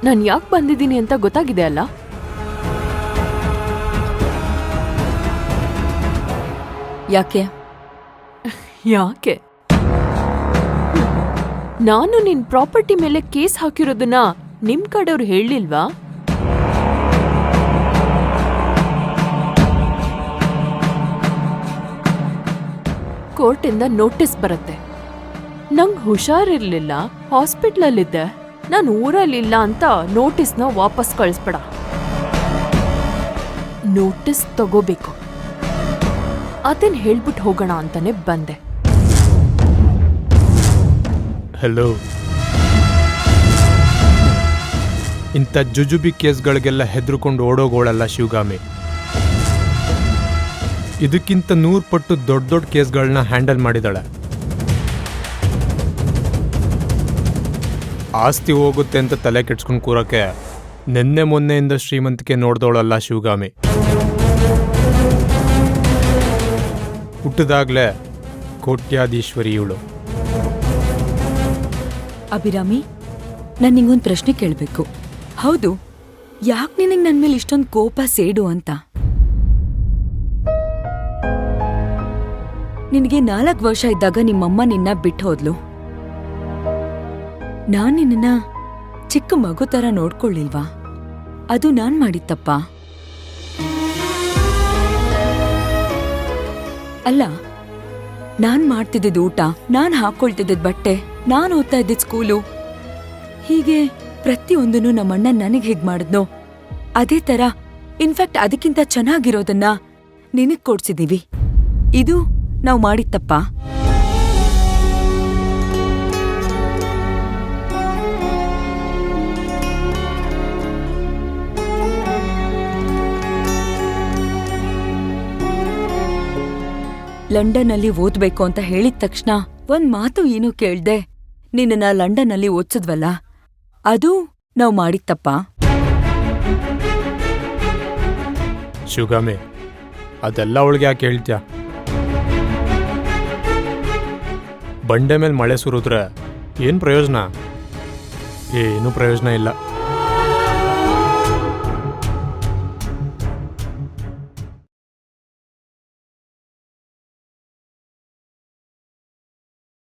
ನಾನು ಯಾಕೆ ಬಂದಿದ್ದೀನಿ ಅಂತ ಗೊತ್ತಾಗಿದೆ ಅಲ್ಲ? ಯಾಕೆ? ಯಾಕೆ? ನಾನು ನಿನ್ ಪ್ರಾಪರ್ಟಿ ಮೇಲೆ ಕೇಸ್ ಹಾಕಿರೋದನ್ನ ನಿಮ್ ಕಡೆಯವ್ರು ಹೇಳಿಲ್ವಾ? ಕೋರ್ಟಿಂದ ನೋಟಿಸ್ ಬರುತ್ತೆ. ನಂಗ್ ಹುಷಾರಿರ್ಲಿಲ್ಲ, ಹಾಸ್ಪಿಟ್ಲಲ್ಲಿದ್ದೆ, ನಾನು ಊರಲ್ಲಿಲ್ಲ ಅಂತ ನೋಟಿಸ್ನ ವಾಪಸ್ ಕಳಿಸ್ಬೇಡ. ನೋಟಿಸ್ ತಗೋಬೇಕು. ಅದನ್ ಹೇಳ್ಬಿಟ್ಟು ಹೋಗೋಣ ಅಂತಾನೆ ಬಂದೆ. ಹಲೋ, ಇಂಥ ಜುಜುಬಿ ಕೇಸ್ಗಳಿಗೆಲ್ಲ ಹೆದರ್ಕೊಂಡು ಓಡೋಗೋಳಲ್ಲ ಶಿವಗಾಮಿ. ಇದಕ್ಕಿಂತ 100 ಪಟ್ಟು ದೊಡ್ಡ ದೊಡ್ಡ ಕೇಸ್ಗಳನ್ನ ಹ್ಯಾಂಡಲ್ ಮಾಡಿದಾಳೆ. ಆಸ್ತಿ ಹೋಗುತ್ತೆ ಅಂತ ತಲೆ ಕೆಡ್ಸ್ಕೊಂಡು ಕೂರಕ್ಕೆ ನಿನ್ನೆ ಮೊನ್ನೆಯಿಂದ ಶ್ರೀಮಂತಿಕೆ ನೋಡ್ದವಳಲ್ಲ ಶಿವಗಾಮಿ. ಹುಟ್ಟಿದಾಗ್ಲೇ ಕೋಟ್ಯಾಧೀಶ್ವರಿ ಇವಳು. ಅಭಿರಾಮಿ, ನಾನು ನಿಂಗೊಂದು ಪ್ರಶ್ನೆ ಕೇಳಬೇಕು. ಹೌದು, ಯಾಕೆ ನಿನಗೆ ನನ್ನ ಮೇಲೆ ಇಷ್ಟೊಂದು ಕೋಪ ಸೇಡು ಅಂತ? ನಿನಗೆ 4 ವರ್ಷ ಇದ್ದಾಗ ನಿಮ್ಮಮ್ಮ ನಿನ್ನ ಬಿಟ್ಟು ಹೋದ್ಲು. ನಾನ್ ನಿನ್ನ ಚಿಕ್ಕ ಮಗು ತರ ನೋಡ್ಕೊಳ್ಳಿಲ್ವಾ? ಅದು ನಾನ್ ಮಾಡಿತ್ತಪ್ಪ ಅಲ್ಲ. ನಾನ್ ಮಾಡ್ತಿದ್ದಿದ್ ಊಟ, ನಾನ್ ಹಾಕೊಳ್ತಿದ್ದಿದ್ ಬಟ್ಟೆ, ನಾನ್ ಓದ್ತಾ ಇದ್ದಿದ್ ಸ್ಕೂಲು, ಹೀಗೆ ಪ್ರತಿಯೊಂದನ್ನು ನಮ್ಮಣ್ಣ ನನಗ್ ಹೇಗ್ ಮಾಡಿದ್ನೋ ಅದೇ ತರ, ಇನ್ಫ್ಯಾಕ್ಟ್ ಅದಕ್ಕಿಂತ ಚೆನ್ನಾಗಿರೋದನ್ನ ನಿನಗ್ ಕೊಡ್ಸಿದೀವಿ. ಇದು ನಾವ್ ಮಾಡಿತ್ತಪ್ಪ. ಲಂಡನ್ನಲ್ಲಿ ಓದ್ಬೇಕು ಅಂತ ಹೇಳಿದ ತಕ್ಷಣ ಒಂದ್ ಮಾತು ಏನೂ ಕೇಳ್ದೆ ನಿನ್ನ ಲಂಡನ್ನಲ್ಲಿ ಓದ್ಸದ್ವಲ್ಲ, ಅದು ನಾವ್ ಮಾಡಿತ್ತಪ್ಪ. ಶಿವಗಾಮಿ, ಅದೆಲ್ಲ ಅವಳಿಗೆ ಯಾಕೆ ಹೇಳ್ತ್ಯಾ? ಬಂಡೆ ಮೇಲೆ ಮಳೆ ಸುರಿದ್ರೆ ಏನ್ ಪ್ರಯೋಜನ? ಏನೂ ಪ್ರಯೋಜನ ಇಲ್ಲ.